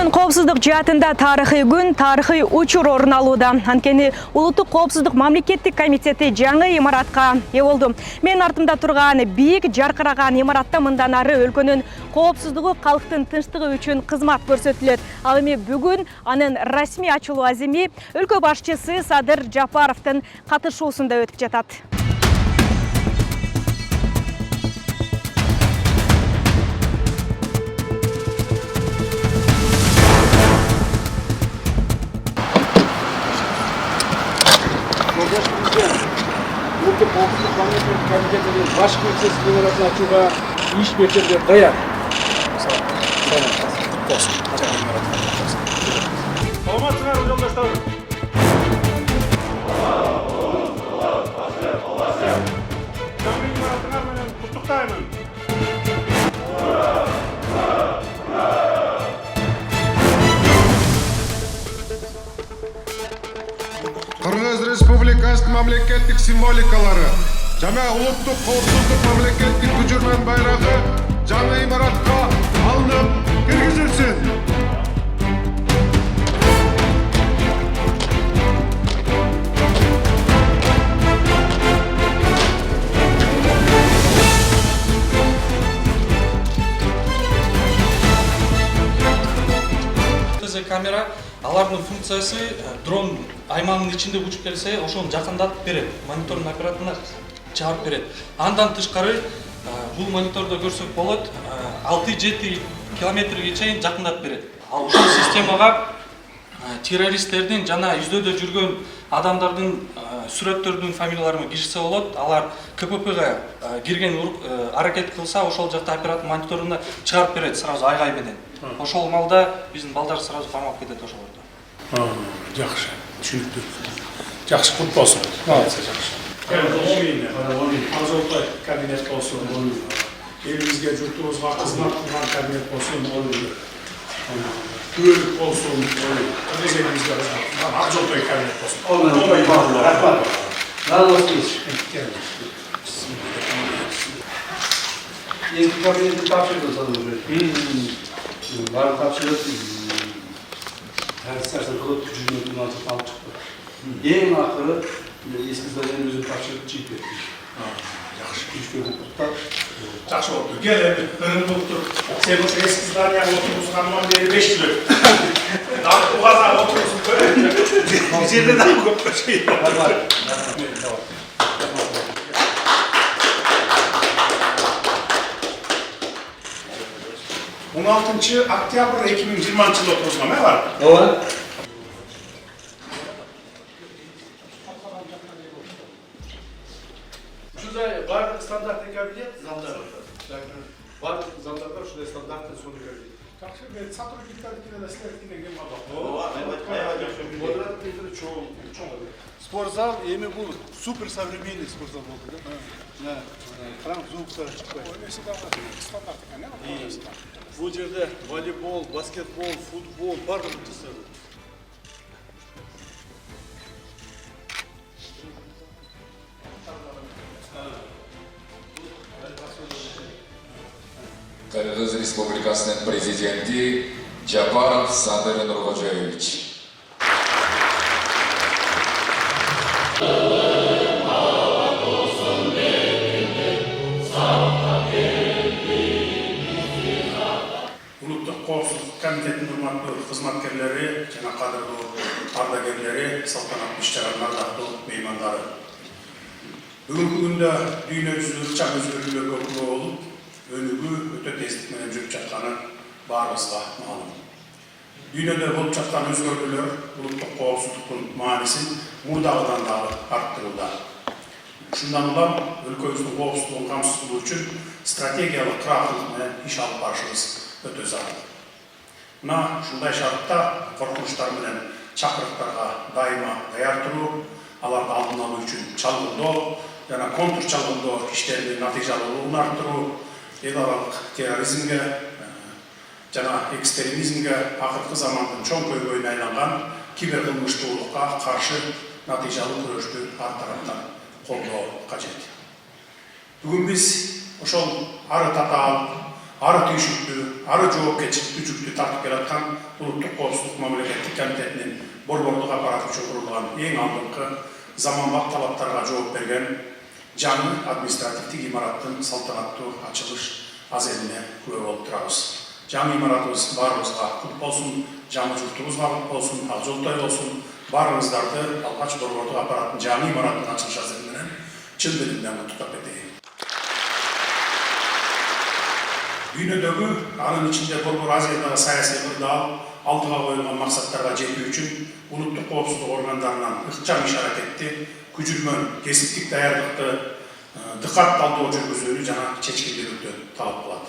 Бүгүн коопсуздук жаатында тарыхый күн, тарыхый учур орун алууда. Анткени Улуттук коопсуздук мамлекеттик комитети жаңы имаратка ээ болду. Мен артымда турган бийик жаркыраган имаратта мындан ары өлкөнүн коопсуздугу, калктын тынчтыгы үчүн кызмат көрсөтүлөт. Ал эми бүгүн анын расмий ачылуу аземи өлкө башчысы Садыр Жапаровдун катышуусунда өтүп жатат. Улуттук коопсуздук мамлекеттик комитетинин баш кеңсесинин имаратын ачууга иш берчелер даяр. Саламатсыңарбы жолдоштор. Жаңы имаратыңар менен куттуктаймын. Кыргыз Республикасынын мамлекеттик символикалары жана улуттук коопсуздук мамлекеттик күчүрмөн байрагы жаңы имаратка алынып киргизилсин. Камера алардын функциясы дрон аймагынын ичинде учуп келсе, ошону жакындатып берет, монитордун аппаратына чыгарып берет. Андан тышкары бул монитордо көрсөк болот, 6-7 километрге чейин жакындатып берет. Ал ушул системага террористтердин жана издөөдө жүргөн адамдардын сүрөттөрдүн фамилияларын киргизсе болот. Алар КППга кирген аракет кылса, ошол жакта оператор мониторуна чыгарып берет сразу айгай менен. Ошол малда биздин балдар сразу камалып кетет ошолордо. Жакшы, түшүнүктүү. Жакшы, кут болсун. Жакшы. Азолтой кабинет болсун. Элибизге, журтубузга кызмат кылган кабинет болсун. Күбөлүк болсун. Элибизге Азолтой кабинет болсун. Рахмат. Eski kabineti tavsiye sanırım. Var tavsiye her istersen kalıp gücünü bundan çıktı. En akırı eski zaten özü tavsiye çiğ etmiş. Жакшы. Üç gün tutar. Жакшы болду. Кел эми ырым болуп. Сен ошо эски зданияга отургузгандан бери 5 жыл өттү. Дагы угаза отургузуп көрөт. Бул жерде дагы көп şey. 16 октябрь 2020 жылы отургузган, э бар? Ооба. Шундай бардык стандартный кабинет залдар. Бардык залдарда ушундай стандартный сонун кабинет. Жакшы, мен сотрудниктардыкine да силердикine кем албак. Квадратный чоң. Спортзал эми бул супер современный спортзал болду да. Караң звуктары чыкпайт. Стандарт экен, э? Бул жерде волейбол, баскетбол, футбол барлыгы жасалды. Кыргыз Республикасынын президенти Жапаров Садыр Нуркожоевич. Улуттук коопсуздук комитетинин урматтуу кызматкерлери жана кадырлуу ардагерлери, салтанаттуу иш-чаранын ардактуу меймандары. Бүгүнкү күндө дүйнө жүзү ыкчам өзгөрүүлөргө күбө болуп, өнүгүү өтө тездик менен жүрүп жатканы баарыбызга маалым. Дүйнөдө болуп жаткан өзгөрүүлөр улуттук коопсуздуктун маанисин мурдагыдан дагы арттырууда. Ушундан улам өлкөбүздүн коопсуздугун камсыз кылуу үчүн стратегиялык кыргызчылык менен иш алып барышыбыз өтө зарыл. Мына ушундай шартта коркунучтар менен чакырыктарга дайыма даяр туруу, аларды алдын алуу үчүн чалгындоо жана контур чалгындоо иштеринин натыйжалуулугун арттыруу, эл аралык терроризмге жана экстремизмге акыркы замандын чоң көйгөйүнө айланган киберкылмыштуулукка каршы натыйжалуу күрөштү ар тараптан колдоо кажет. Бүгүн биз ошол ары татаал ары түйшүктүү, ары жоопкерчиликтүү жүктү тартып келаткан Улуттук коопсуздук мамлекеттик комитетинин борбордук аппараты үчүн курулган эң алдыңкы заманбап талаптарга жооп берген жаңы административдик имараттын салтанаттуу ачылыш азелине күбө болуп турабыз. Жаңы имаратыбыз баарыбызга кут болсун, жаңы журтубузга кут болсун, ак жолтой болсун. Баарыңыздарды алгач борбордук аппараттын жаңы имараттын ачылыш азели менен чын дилимден куттуктап кетейин. Дүйнөдөгү, анын ичинде Борбор Азиядагы саясий ырдаал алдыга коюлган максаттарга жетүү үчүн улуттук коопсуздук органдарынан ыкчам иш аракетти, күжүрмөн, кесиптик даярдыкты, дыкат талдоо жүргүзүүнү жана чечкиндүүлүктү талап кылат.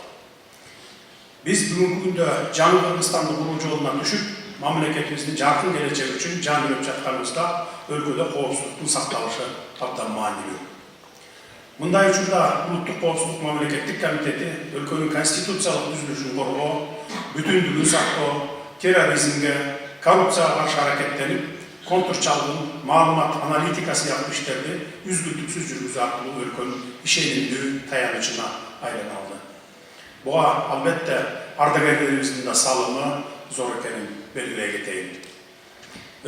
Биз бүгүнкү күндө жаңы Кыргызстанды куруу жолуна түшүп, мамлекетибиздин жаркын келечеги үчүн жан берип жатканыбызда өлкөдө коопсуздуктун сакталышы абдан маанилүү. Мындай учурда Улуттук коопсуздук мамлекеттик комитети өлкөнүн конституциялык түзүлүшүн коргоо, бүтүндүгүн сактоо, терроризмге, коррупцияга каршы аракеттенип, контрчалгын, маалымат аналитика сыяктуу иштерди үзгүлтүксүз жүргүзүү аркылуу өлкөнүн ишенимдүү таянычына айлана алды. Буга албетте ардагерлерибиздин да салымы зор экенин белгилей кетейин.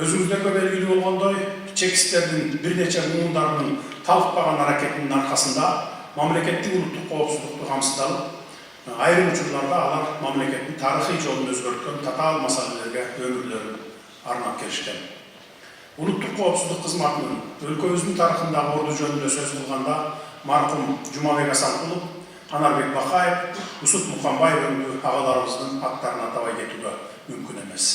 Өзүңүздөргө белгилүү болгондой, чекисттердин бир нече муундарынын талыкпаган аракетинин аркасында мамлекеттик улуттук коопсуздукту камсыздалып, айрым учурларда алар мамлекеттин тарыхый жолун өзгөрткөн татаал маселелерге өмүрлөрүн арнап келишкен. Улуттук коопсуздук кызматынын өлкөбүздүн тарыхындагы орду жөнүндө сөз кылганда маркум Жумабек Асанкулов, Анарбек Бакаев, Усут Муканбаев өңдүү агаларыбыздын аттарын атабай кетүүгө мүмкүн эмес.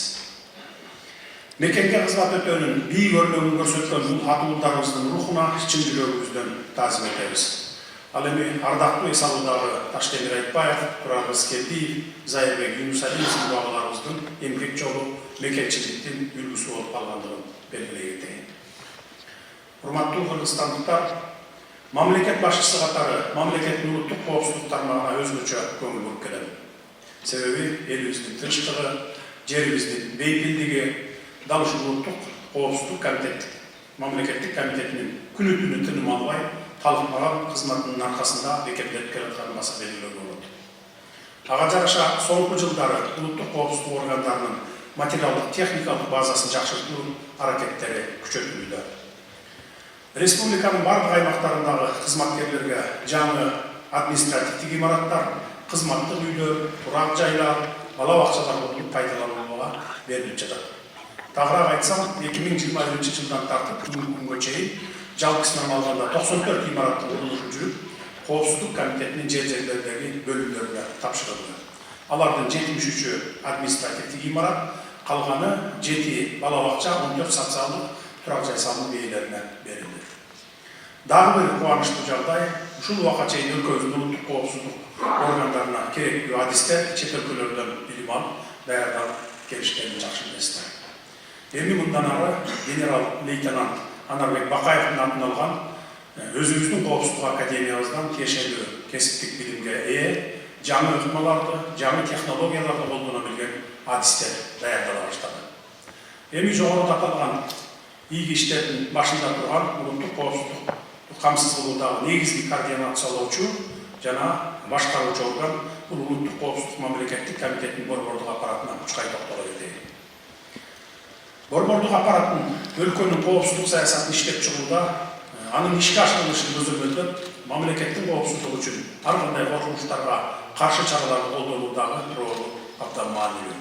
Мекенге кызмат өтөөнүн бийик өрлөгүн көрсөткөн бул атуулдарыбыздын рухуна чын жүрөгүбүздөн таазим этебиз. Ал эми ардактуу эс алуудагы Таштемир Айтбаев, Турар Рыскелдиев, Зайырбек Юнусалиев сындуу агаларыбыздын эмгек жолу мекенчиликтин үлгүсү болуп калгандыгын белгилей кетейин. Урматтуу кыргызстандыктар, мамлекет башчысы катары мамлекеттин улуттук коопсуздук тармагына өзгөчө көңүл буруп келем. Себеби элибиздин тынчтыгы, жерибиздин бейпилдиги дал ушул улуттук коопсуздук мамлекеттик комитетинин күнү түнү тыным албай талыкпаган кызматынын аркасында бекемделип келатканы баса белгилөө болот. Ага жараша соңку жылдары улуттук коопсуздук органдарынын материалдык техникалык базасын жакшыртуу аракеттери күчөтүлүүдө. Республиканын бардык аймактарындагы кызматкерлерге жаңы административдик имараттар, кызматтык үйлөр, турак жайлар, бала бакчалар болуп пайдаланууга берилип жатат. Тагыраак айтсам, 2021 жылдан тартып бүгүнкү күнгө чейин жалпысынан алганда 94 имараттын курулушу жүрүп, коопсуздук комитетинин жер-жерлердеги бөлүмдөрүнө тапшырылды. Алардын 73-ü административдик имарат, калганы 7 бала бакча, 14 социалдык турак жай салуу ээлерине берилди. Дагы бир кубанычтуу жагдай, ушул убакка чейин өлкөбүздүн улуттук коопсуздук органдарына керектүү адистер чет өлкөлөрдөн билим алып, даярдалып келишкенин жакшы билесиздер. Эми мындан ары генерал-лейтенант Анарбек Бакаевдин атын алган өзүбүздүн коопсуздук академиябыздан тиешелүү кесиптик билимге ээ, жаңы ыкмаларды, жаңы технологияларды колдоно билген адистер даярдала баштады. Эми жогоруда аталган ийги иштердин башында турган улуттук коопсуздук камсыз кылуудагы негизги координациялоочу жана башкаруучу орган бул улуттук коопсуздук мамлекеттик комитетинин борбордук аппаратына учкай токтоло кетейин. Борбордук аппараттын өлкөнүн коопсуздук саясатын иштеп чыгууда, анын ишке ашырылышын көзөмөлдөп, мамлекеттин коопсуздугу үчүн ар кандай коркунучтарга каршы чараларды колдонуудагы ролу абдан маанилүү.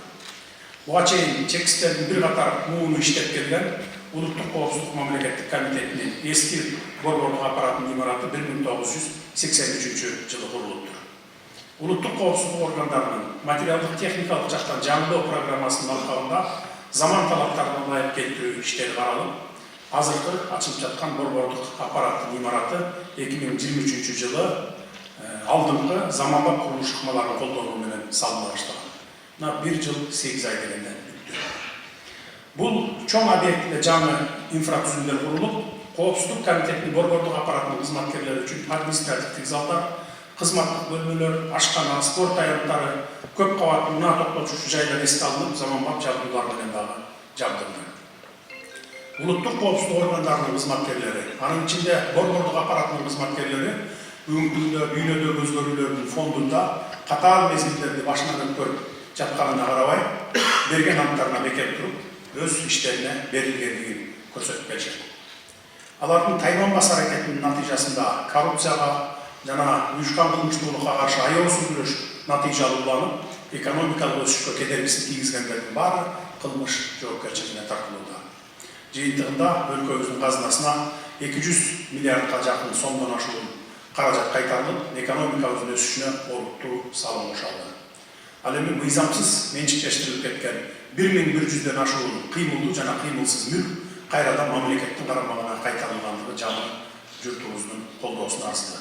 Буга чейин чекистердин бир катар мууну иштеп келген улуттук коопсуздук мамлекеттик комитетинин эски борбордук аппараттын имараты 1983 жылы курулуптур. Улуттук коопсуздук органдарынын материалдык техникалык жактан жаңылоо программасынын алкагында заман талаптарына ылайык келтирүү иштери каралып, азыркы ачылып жаткан борбордук аппараттын имараты 2023 жылы алдыңкы заманбап курулуш ыкмаларын колдонуу менен салына баштаган. Мына 1 жыл 8 ай дегенде бүттү. Бул чоң объектиде жаңы инфратүзүмдөр курулуп, коопсуздук комитетинин борбордук аппараттын кызматкерлери үчүн административдик залдар, кызматтык бөлмөлөр, ашкана, спорт аянттары, көп кабаттуу унаа токтотуучу жайлар эске алынып, заманбап жабдуулар менен дагы жабдылды. Улуттук коопсуздук органдарынын кызматкерлери, анын ичинде борбордук аппараттын кызматкерлери бүгүнкү күндө дүйнөдөгү өзгөрүүлөрдүн фондунда қатал мезгілдерді башынан өткөрүп жатқанына қарабай, берген анттарына бекем тұрып, өз іштеріне берілгендігін көрсетіп келші. Алардың тайман бас әрекетінің натижасында коррупцияға жана уюшкан кылмыштуулукка каршы аяусыз күрөш натыйжалууланып, экономикалык өсүшкө кедергисин тийгизгендердин баары кылмыш жоопкерчилигине тартылууда. Жыйынтыгында өлкөбүздүн казынасына 200 миллиардка жакын сомдон ашуун каражат кайтарылып, экономикабыздын өсүшүнө олуттуу салым кошулду. Ал эми мыйзамсыз менчиктештирилип кеткен 1100ден ашуун кыймылдуу жана кыймылсыз мүлк кайрадан мамлекеттин карамагына кайтарылгандыгы жаңы журтубуздун колдоосуна арзыды.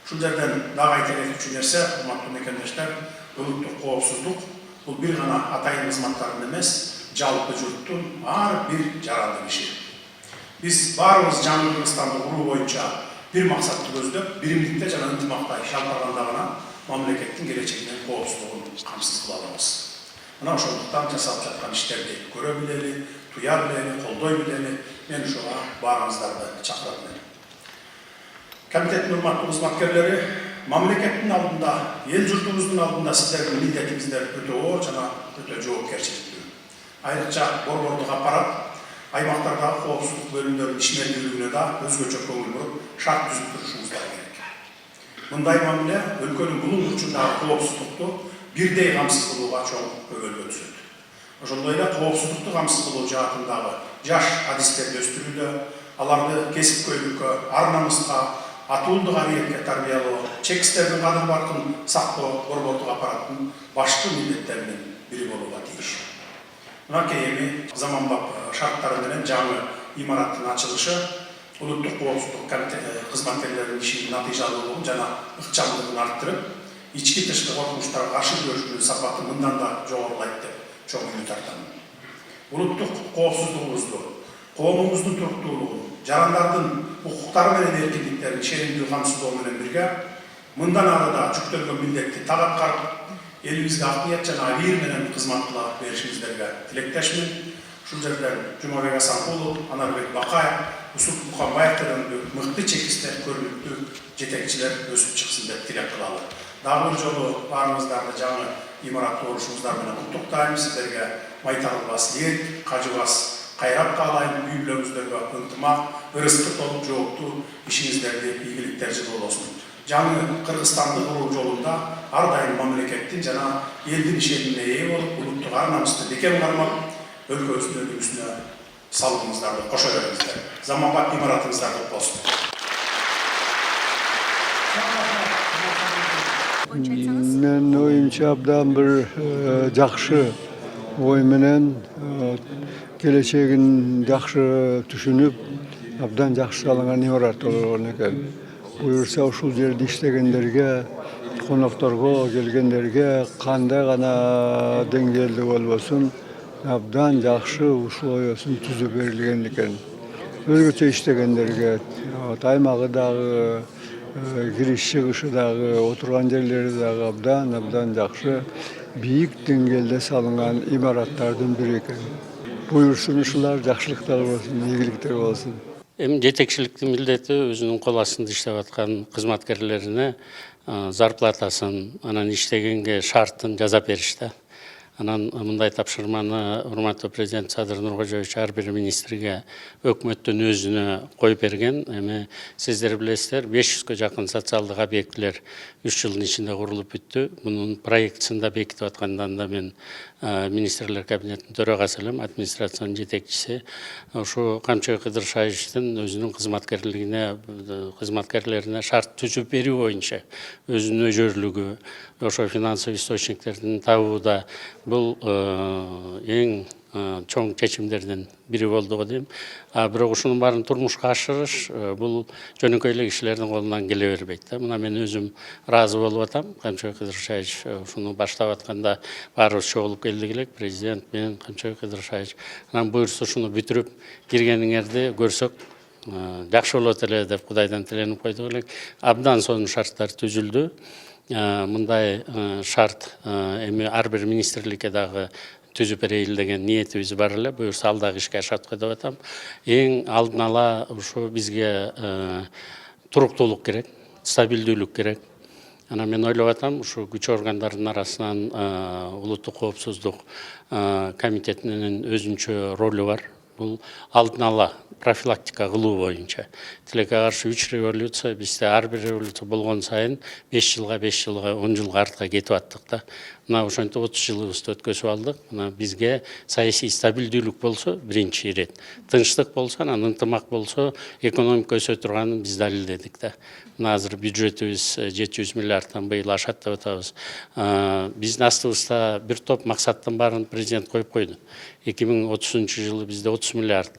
Ушул жерден дагы айта кетчү нерсе, урматтуу мекендештер, улуттук коопсуздук бул бир гана атайын кызматтардын эмес, жалпы журттун ар бир жаранды иши. Биз баарыбыз жаңы Кыргызстанды куруу боюнча бир максатты көздөп, биримдикте жана ынтымакта шалпарганда гана мамлекеттин келечегинин коопсуздугун камсыз кыла алабыз. Мына ошондуктан жасалып жаткан иштерди көрө билели, туя билели, колдой билели, мен ушуга баарыңыздарды чакырат элем. Комитеттин урматтуу кызматкерлери, мамлекеттин алдында, эл журтубуздун алдында сиздердин милдетиңиздер өтө оор жана өтө жоопкерчиликтүү. Айрыкча борбордук аппарат аймактардагы коопсуздук бөлүмдөрүнүн ишмердүүлүгүнө да өзгөчө көңүл буруп, шарт түзүп турушуңуздар керек. Мындай мамиле өлкөнүн булуң бурчундагы коопсуздукту бирдей камсыз кылууга чоң көңүл бөлүшөт. Ошондой эле коопсуздукту камсыз кылуу жаатындагы жаш адистерди өстүрүүдө, аларды кесипкөйлүккө, ар намыска, атуулдук аракетке тарбиялоо, чекстердин кадыр баркын сактоо борбордук аппараттын башкы милдеттеринин бири болууга тийиш. Мынакей эми заманбап шарттары менен жаңы имараттын ачылышы улуттук коопсуздук кызматкерлеринин ишинин натыйжалуулугун жана ыкчамдыгын арттырып, ички тышкы коркунучтарга каршы күрөшүүнүн сапаты мындан да жогорулайт деп чоң үмүт артамын. Улуттук коопсуздугубузду, коомубуздун туруктуулугун, жарандардын укуктары менен эркиндиктерин шеримдүү камсыздоо менен бирге мындан ары да жүктөлгөн милдетти так аткарып, элибизге акыят жана абийир менен кызмат кыла беришиңиздерге тилектешмин. Ушул жерден Жумабек Асанкулов, Анарбек Бакаев, Усуп Муканбаевден мыкты чекистер, көрүнүктүү жетекчилер өсүп чыксын деп тилек кылалы. Дагы бир жолу баарыңыздарды жаңы имаратты орушуңуздар менен куттуктайм. Сиздерге майтарылбас ниет, кажыбас кайрат каалайм, үй бүлөңүздөргө ынтымак, ырыскы толуп жооптуу ишиңиздерди ийгиликтер жылуу болсун. Жаңы Кыргызстанды куруу жолунда ар дайым мамлекеттин жана элдин ишенимине ээ болуп, улуттук ар намысты бекем кармап, өлкөбүздүн өнүгүүсүнө салымыңыздарды кошо бериңиздер. Заманбап имаратыңыздар көп болсун. Мен оюмча абдан бир жакшы ой менен келечегин жакшы түшүнүп, абдан жакшы салынган имарат болгон экен. Буюрса ушул жерде иштегендерге, конокторго келгендерге кандай гана деңгээлде болбосун, абдан жакшы ушул оюсун түзүп берилген экен. Өзгөчө иштегендерге, аймагы дагы, кириш чыгышы дагы, отурган жерлери дагы абдан жакшы, бийик деңгээлде салынган имараттардын бири экен. Буюрсун ушулар жакшылыктар болсун, ийгиликтер болсун. Эми жетекчиликтин милдети өзүнүн кол астында иштеп аткан кызматкерлерине зарплатасын, анан иштегенге шартын жазап беришти. Анан мындай тапшырманы урматтуу президент Садыр Нуркожоевич ар бир министрге өкмөттүн өзүнө коюп берген. Эми сиздер билесиздер, 500га жакын социалдык объектилер 3 жылдын ичинде курулуп бүттү. Мунун проектисин да бекитип аткандан да мен министрлер кабинетинин төрагасы элем, администрациянын жетекчиси. Ушу Камчыбек Кыдыршаевичтин өзүнүн кызматкерлерине шарт түзүп берүү боюнча өзүнүн өжөрлүгү, ошо финансовый источниктердин табууда бул эң чоң чечимдердин бири болду дейм. Бирок ушунун баарын турмушка ашырыш бул жөнөкөй эле кишилердин колунан келе бербейт. Мына мен өзүм ыраазы болуп атам. Камчыбек Кыдыршаевич ушуну баштап атканда баарыбыз чогулуп келдик элек, президент менен Камчыбек Кыдыршаевич. Анан буюрса ушуну бүтүрүп киргениңерди көрсөк жакшы болот эле деп Кудайдан тиленип койдук элек. Абдан сонун шарттар түзүлдү. Мындай шарт эми ар бир министрликке дагы түзүп берейли деген ниетибиз бар эле. Буюрса ал дагы ишке ашат деп атам. Эң алдын ала ушу бизге туруктуулук керек, стабилдүүлүк керек. Ана мен ойлап атам, ушу күч органдарынын арасынан улуттук коопсуздук комитетинин өзүнчө ролу бар. Бул алдын ала профилактика кылуу боюнча. Тилекке каршы 3 революция, бизде ар бир революция болгон сайын 5 жылга, 10 жылга артка кетип аттык да. Мына ошентип 30 жылыбызды өткөзүп алдык. Мына бизге саясий стабилдүүлүк болсо, биринчи ирет. Тынчтык болсо, анан ынтымак болсо, экономика өсө турганын биз далилдедик да. Мына азыр бюджетибиз 700 миллиардтан быйыл ашат деп атабыз. Биздин астыбызда бир топ максаттын баарын президент коюп койду. 2030 жылы бизде 30 миллиард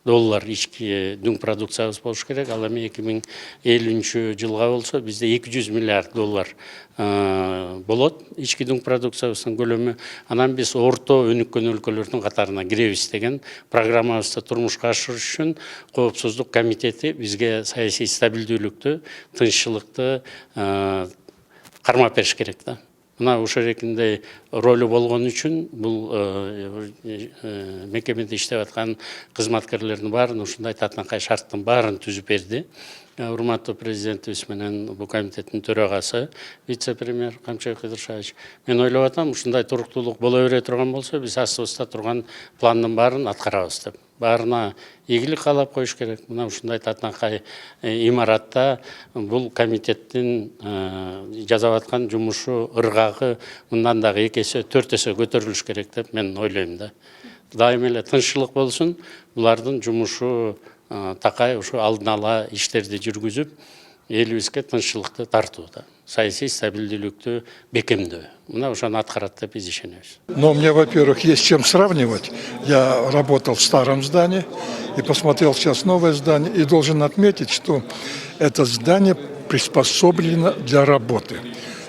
доллар ички дүң продукциябыз болуш керек. Ал эми 2050 жылга болсо бизде 200 миллиард доллар болот. Ички дүң продукциябыздын көлөмү. Анан биз орто өнүккөн өлкөлөрдүн катарына киребиз деген программабызды турмушка ашырыш үчүн Коопсуздук комитети бизге саясий стабилдүүлүктү, тынччылыкты кармап бериш керек да. Мына ошол эркиндей ролу болгон үчүн бул мекемеде иштеп аткан кызматкерлердин баарын ушундай татынакай шарттын баарын түзүп берди. Урматтуу президентибиз менен бул комитеттин төрагасы, вице-премьер Камчыбек Кыдыршаевич. Мен ойлоп атам, ушундай туруктуулук боло бере турган болсо, биз астыбызда турган пландын баарын аткарабыз деп. Баарына ийгилик каалап коюш керек. Мына ушундай татынакай имаратта бул комитеттин жасап аткан жумушу, ыргагы мындан дагы 2 эсе, 4 эсе көтөрүлүш керек деп мен ойлойм да. Дайым эле тынччылык болсун, булардын жумушу такай ушу алдын ала иштерди жүргүзүп, элибизге тынччылыкты тартууда, саясий стабилдүүлүктү бекемдөө. Мына ошону аткарат деп биз ишенебиз. Но мне, во-первых, есть чем сравнивать. Я работал в старом здании и посмотрел сейчас новое здание, и должен отметить, что это здание приспособлено для работы.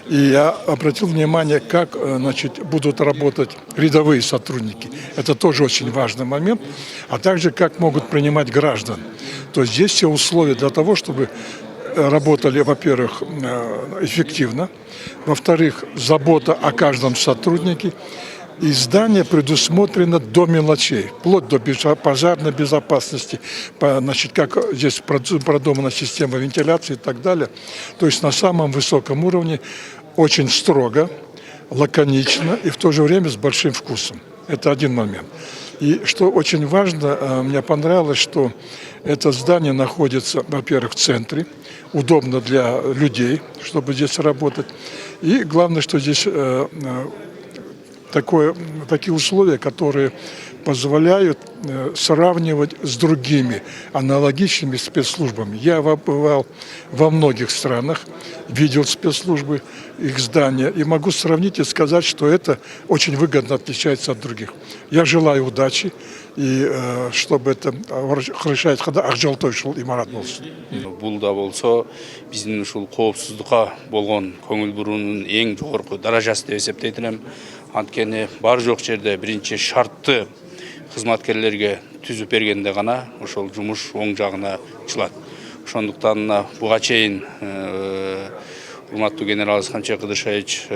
И я обратил внимание, как, значит, будут работать рядовые сотрудники. Это тоже очень важный момент. А также, как могут принимать граждан. То есть здесь все условия для того, чтобы работали, во-первых, эффективно. Во-вторых, забота о каждом сотруднике. И здание предусмотрено до мелочей, вплоть до пожарной безопасности, значит, как здесь продумана система вентиляции и так далее. То есть на самом высоком уровне, очень строго, лаконично и в то же время с большим вкусом. Это один момент. И что очень важно, мне понравилось, что это здание находится, во-первых, в центре, удобно для людей, чтобы здесь работать. И главное, что здесь такие условия, которые позволяют сравнивать с другими аналогичными спецслужбами. Я бывал во многих странах, видел спецслужбы, их здания, и могу сравнить и сказать, что это очень выгодно отличается от других. Я желаю удачи, и чтобы это хорошо акжалтой ушул имарат болсун. Бул да болсо биздин ушул коопсуздукка болгон көңүл буруунун эң жогорку даражасы деп эсептейт элем. Анткени бар жок жерде биринчи шартты кызматкерлерге түзүп бергенде гана ошол жумуш оң жагына чыгат. Ошондуктан буга чейин урматтуу генерал Камчыбек Кыдыршаевич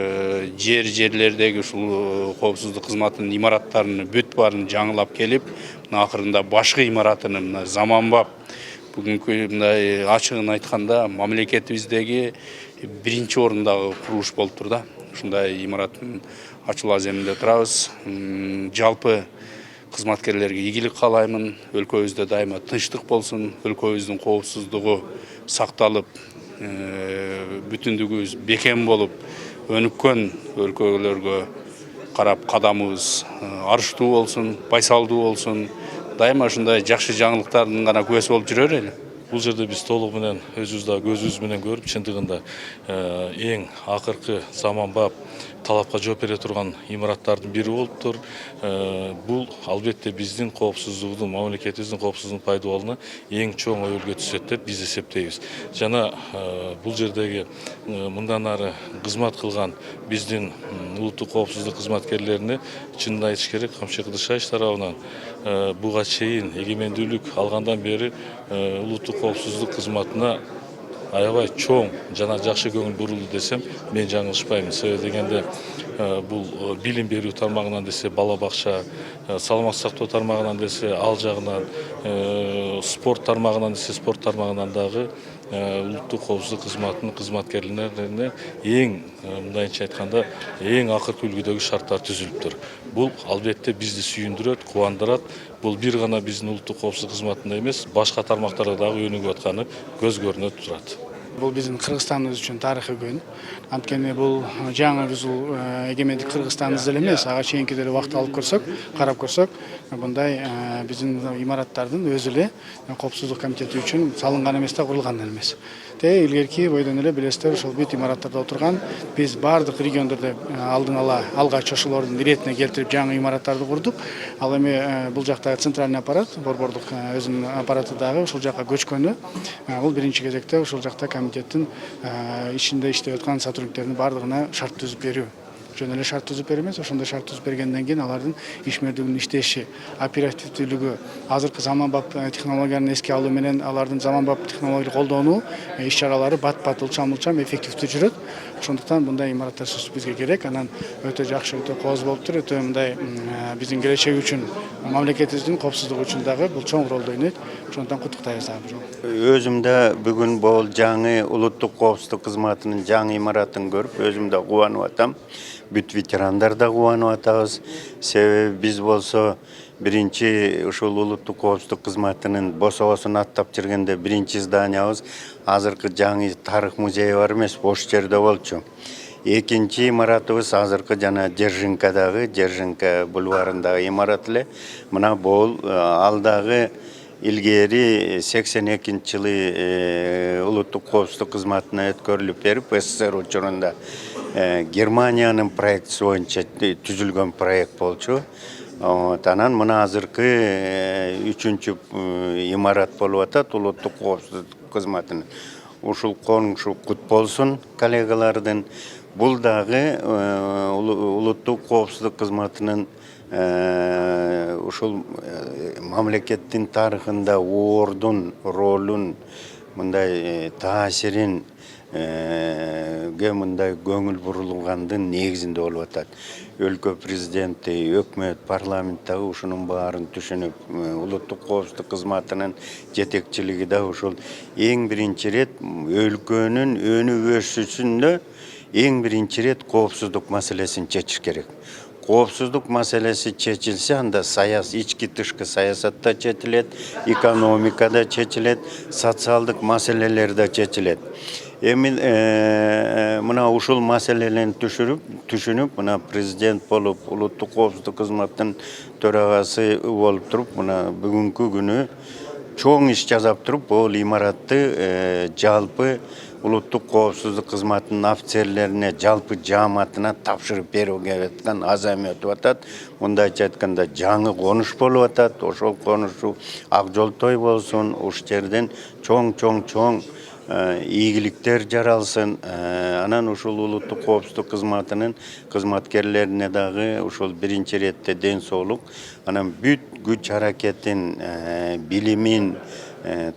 жерлердеги ушул коопсуздук кызматынын имараттарын бүт баарын жаңылап келип, акырында башкы имаратын заманбап бүгүнкү мындай ачыгын айтканда мамлекетибиздеги биринчи орундагы курулуш болуптур да. Ушундай имараттын ачылуу аземинде турабыз. Жалпы кызматкерлерге ийгилик каалаймын. Өлкөбүздө дайыма тынчтык болсун, өлкөбүздүн коопсуздугу сакталып, бүтүндүгүбүз бекем болуп, өнүккөн өлкөлөргө карап кадамыбыз арыштуу болсун, байсалдуу болсун. Дайыма ушундай жакшы жаңылыктардын гана күбөсү болуп жүрө берели. Бул жерде биз толугу менен өзүбүздө көзүбүз менен көрүп, чындыгында эң акыркы заманбап талапка жооп бере турган имараттардын бири болуптур. Бул албетте биздин коопсуздугубуздун, мамлекетибиздин коопсуздугунун пайдаланууна эң чоң өбөлгө түшөт деп биз эсептейбиз. Жана бул жердеги мындан ары кызмат кылган биздин улуттук коопсуздук кызматкерлерине чынын айтыш керек, Камчыбек Кыдыршаевич тарабынан буга чейин эгемендүүлүк алгандан бери улуттук коопсуздук кызматына аябай чоң жана жакшы көңүл бурулду десем мен жаңылышпайм. Себеби дегенде бул билим берүү тармагынан десе бала бакча, саламат сактоо тармагынан десе ал жагынан, спорт тармагынан десе спорт тармагынан дагы улуттук коопсуздук кызматынын кызматкерлерине эң мындайча айтканда эң акыркы үлгүдөгү шарттар түзүлүптүр. Бул албетте бизди сүйүндүрөт, кубандырат. Бул бир гана биздин улуттук коопсуздук кызматында эмес, башка тармактарда дагы өнүгүп атканы көз көрүнүп турат. Бұл біздің Қырғызстанымыз үшін тарихи күн. Анткени бұл жаңы біз егемендик Кыргызстаныбыз эле эмес, ага чейинки деле убакыт алып көрсөк, карап көрсөк, мындай биздин имараттардын өзү эле коопсуздук комитети үчүн салынган эмес да, курулган эмес. Илгерки бойдон эле билесиздер, ошол бүт имараттарда отурган биз баардык региондордо алдын ала алгач ошолордун иретине келтирип жаңы имараттарды курдук. Ал эми бул жактагы центральный аппарат, борбордук өзүнүн аппараты дагы ошол жака көчкөнү. Бул биринчи кезекте ошол жакта комитеттин ичинде иштеп аткан сотрудниктердин баардыгына шарт түзүп берүү. Жөн эле шарт түзүп беребиз, ошондой шарт түзүп бергенден кийин алардын ишмердүүлүгүнүн иштеши, оперативдүүлүгү, азыркы заманбап технологияларын эске алуу менен алардын заманбап технологиялык колдонуу иш-чаралары бат-бат, ылчам эффективдүү жүрөт. Ошондуктан мындай имараттар бизге керек. Анан өтө жакшы, өтө кооз болуптур. Өтө мындай биздин келечеги үчүн, мамлекетибиздин коопсуздугу үчүн дагы бул чоң ролду ойнойт. Ошондуктан куттуктайбыз дагы. Өзүм да бүгүн бул жаңы улуттук коопсуздук кызматынын жаңы имаратын көрүп, өзүм да кубанып атам. Бүт ветерандар да кубанып атабыз. Себеби биз болсо биринчи ушул улуттук коопсуздук кызматынын бособосун аттап жүргенде биринчи зданиябыз азыркы жаңы тарых музейи бар эмес, бош жерде болчу. Экинчи имаратыбыз азыркы жана Держинка бульварындагы имарат эле. Мына бул алдагы илгери 82-жылы улуттук коопсуздук кызматына өткөрүлүп берип, СССР учурунда Германиянын проектиси боюнча түзүлгөн проект болчу. Анан мына азыркы 3-чү имарат болуп атат улуттук коопсуздук кызматынын. Ушул коңшу кут болсун коллегалардын. Бул дагы улуттук коопсуздук кызматынын ушул мамлекеттин тарыхында ордун, ролун, мындай таасирин мындай көңүл бурулгандын негизинде болуп атат. Өлкө президенти, өкмөт, парламент дагы ушунун баарын түшүнүп, улуттук коопсуздук кызматынын жетекчилиги да ушул эң биринчи ирет өлкөнүн өнүп өсүшүндө эң биринчи ирет коопсуздук маселесин чечиш керек. Коопсуздук маселеси чечилсе, анда ички тышкы саясатта чечилет, экономикада чечилет, социалдык маселелер да чечилет. Эми мына ушул маселелерин түшүнүп, мына президент болуп, улуттук коопсуздук кызматынын төрагасы болуп туруп, мына бүгүнкү күнү чоң иш жасап туруп, бул имаратты жалпы улуттук коопсуздук кызматынын офицерлерине, жалпы жааматына тапшырып берүүгө аткан азам өтүп атат. Мындайча айтканда жаңы конуш болуп атат. Ошол конушу Ак Жол той болсун, уш жерден чоң ийгиликтер жаралсын. Анан ушул улуттук коопсуздук кызматынын кызматкерлерине дагы ушул биринчи иретте ден соолук, анан бүт күч аракетин, билимин,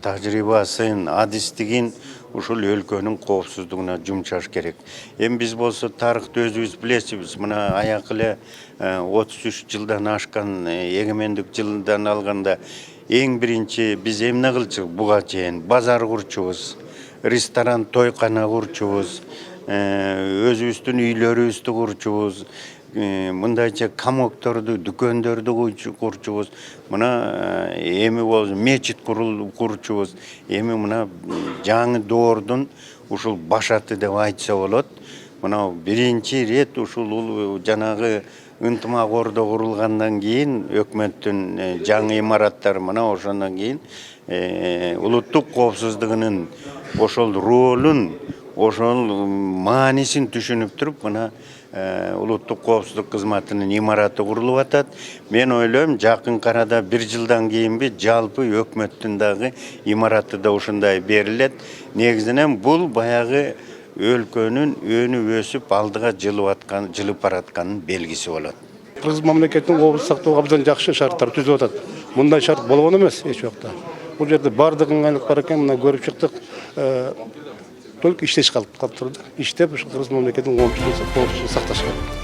тажрыйбасын, адистигин ушул өлкөнүн коопсуздугуна жумшаш керек. Эми биз болсо тарыхты өзүбүз билесиз, мына аякы эле 33 жылдан ашкан эгемендик жылдан алганда эң биринчи биз эмне кылчу буга чейин? Базар курчубуз, ресторан, тойкана курчубуз, өзүбүздүн үйлөрүбүздү курчубуз, мындайча камокторду, дүкөндөрдү курчубуз. Мына эми болсо мечит курчубуз. Эми мына жаңы доордун ушул башаты деп айтса болот. Мына биринчи ирет ушул жанагы ынтымак ордо курулгандан кийин өкмөттүн жаңы имараттары мына ошондон кийин улуттук коопсуздугунун ошол ролун, ошол маанисин түшүнүп туруп, мына улуттук коопсуздук кызматынын имараты курулуп атат. Мен ойлойм, жакын арада 1 жылдан кийинби жалпы өкмөттүн дагы имараты да ушундай берилет. Негизинен бул баягы өлкөнүн өнүп өсүп алдыга жылып баратканын белгиси болот. Кыргыз мамлекетинин коопсуздук сактоого абдан жакшы шарттар түзүп атат. Мындай шарт болгон эмес эч убакта. Бул жерде бардыгын айлык бар экен, мына көрүп чыктык. Только иштеш калып турду. Иштеп, Кыргыз мамлекетинин коопсуздугун сакташ керек.